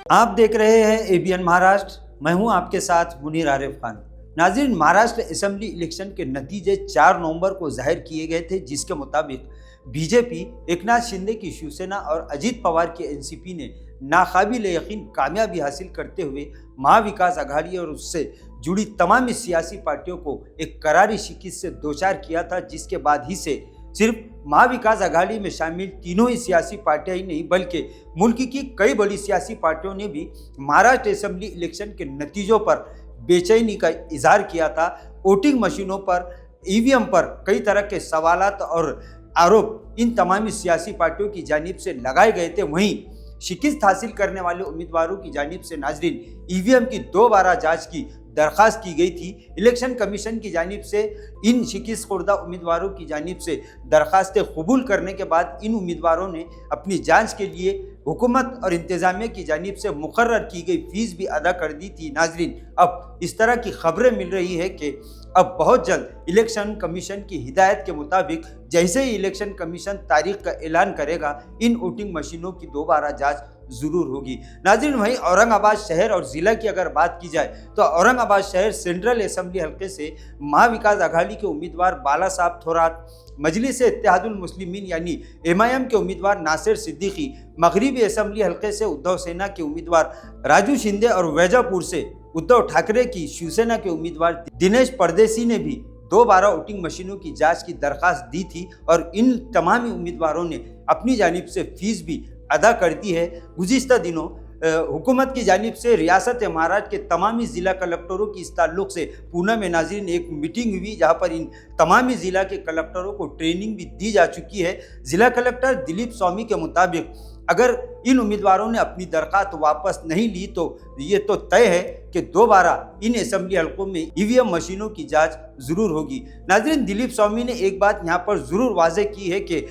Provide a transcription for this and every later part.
आप देख रहे हैं एबीएन महाराष्ट्र। मैं हूं आपके साथ मुनीर आरिफ खान। नाज़रीन, महाराष्ट्र असेंबली इलेक्शन के नतीजे 4 नवंबर को जाहिर किए गए थे, जिसके मुताबिक बीजेपी, एकनाथ शिंदे की शिवसेना और अजीत पवार की एनसीपी ने नाकाबिल यकीन कामयाबी हासिल करते हुए महाविकास आघाड़ी और उससे जुड़ी तमाम सियासी पार्टियों को एक करारी शिकस्त से दोचार किया था, जिसके बाद ही से सिर्फ महाविकास आघाड़ी में शामिल तीनों ही सियासी पार्टियां ही नहीं बल्कि मुल्क की कई बड़ी सियासी पार्टियों ने भी महाराष्ट्र असेंबली इलेक्शन के नतीजों पर बेचैनी का इजहार किया था। वोटिंग मशीनों पर, ईवीएम पर कई तरह के सवालात और आरोप इन तमाम सियासी पार्टियों की जानिब से लगाए गए थे। वहीं शिकस्त हासिल करने वाले उम्मीदवारों की जानिब से नाजरीन ईवीएम की दोबारा जांच की दरख्वास्त की गई थी। इलेक्शन कमीशन की जानिब से इन शिकस्त खुर्दा उम्मीदवारों की जानिब से दरख्वास्तें कबूल करने के बाद इन उम्मीदवारों ने अपनी जांच के लिए हुकूमत और इंतजामिया की जानिब से मुकर्रर की गई फीस भी अदा कर दी थी। नाजरीन, अब इस तरह की खबरें मिल रही है कि अब बहुत जल्द इलेक्शन कमीशन की हिदायत के मुताबिक जैसे ही इलेक्शन कमीशन तारीख का ऐलान करेगा, इन वोटिंग मशीनों की दोबारा जांच जरूर होगी। नाज़रीन, वहीं औरंगाबाद शहर और ज़िला की अगर बात की जाए तो औरंगाबाद शहर सेंट्रल असेंबली हल्के से महाविकास आघाड़ी के उम्मीदवार बाला साहब थोरात, मजलिस इत्तेहादुल मुस्लिमीन यानी एमआईएम के उम्मीदवार नासिर सिद्दीकी, मगरिबी असेंबली हल्के से उद्धव सेना के उम्मीदवार राजू शिंदे और वैजापुर से उद्धव ठाकरे की शिवसेना के उम्मीदवार दिनेश परदेसी ने भी दोबारा वोटिंग मशीनों की जांच की दरख्वास्त दी थी और इन तमाम उम्मीदवारों ने अपनी जानिब से फीस भी अदा कर दी है। गुज़िश्ता दिनों हुकूमत की जानिब से रियासत महाराष्ट्र के तमामी ज़िला कलेक्टरों की इस ताल्लुक़ से पूना में नाज़रीन एक मीटिंग हुई, जहां पर इन तमामी ज़िला के कलेक्टरों को ट्रेनिंग भी दी जा चुकी है। ज़िला कलेक्टर दिलीप स्वामी के मुताबिक अगर इन उम्मीदवारों ने अपनी दरख्वास्त वापस नहीं ली तो ये तो तय है कि दोबारा इन असेंबली हल्कों में ईवीएम मशीनों की जांच जरूर होगी। नाज़रीन, दिलीप स्वामी ने एक बात यहाँ पर ज़रूर वाज़े की है कि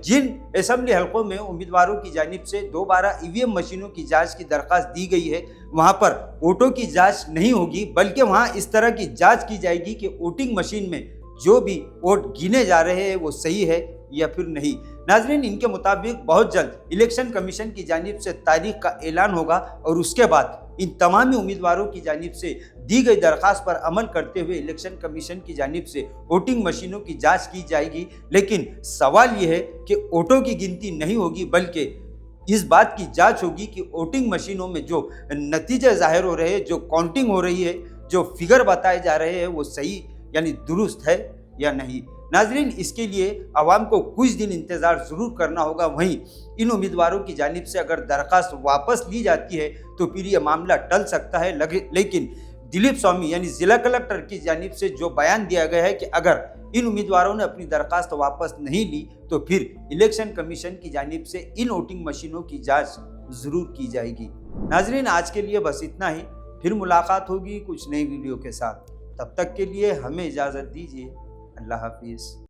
जिन असेंबली हल्कों में उम्मीदवारों की जानिब से दोबारा ईवीएम मशीनों की जांच की दरख्वास्त दी गई है, वहाँ पर वोटों की जाँच नहीं होगी, बल्कि वहाँ इस तरह की जाँच की जाएगी कि वोटिंग मशीन में जो भी वोट गिने जा रहे हैं वो सही है या फिर नहीं। नाज़रीन, इनके मुताबिक बहुत जल्द इलेक्शन कमीशन की जानिब से तारीख का ऐलान होगा और उसके बाद इन तमामी उम्मीदवारों की जानिब से दी गई दरख्वास्त पर अमल करते हुए इलेक्शन कमीशन की जानिब से वोटिंग मशीनों की जांच की जाएगी। लेकिन सवाल यह है कि वोटों की गिनती नहीं होगी, बल्कि इस बात की जांच होगी कि वोटिंग मशीनों में जो नतीजे जाहिर हो रहे हैं, जो काउंटिंग हो रही है, जो फिगर बताए जा रहे हैं वो सही यानी दुरुस्त है या नहीं। नाजरीन, इसके लिए आवाम को कुछ दिन इंतज़ार ज़रूर करना होगा। वहीं इन उम्मीदवारों की जानिब से अगर दरख्वास्त वापस ली जाती है तो फिर यह मामला टल सकता है। लेकिन दिलीप स्वामी यानी ज़िला कलेक्टर की जानिब से जो बयान दिया गया है कि अगर इन उम्मीदवारों ने अपनी दरख्वास्त वापस नहीं ली तो फिर इलेक्शन कमीशन की जानिब से इन वोटिंग मशीनों की जाँच ज़रूर की जाएगी। नाजरीन, आज के लिए बस इतना ही। फिर मुलाकात होगी कुछ नई वीडियो के साथ। तब तक के लिए हमें इजाज़त दीजिए। अल्लाह हाफिज़।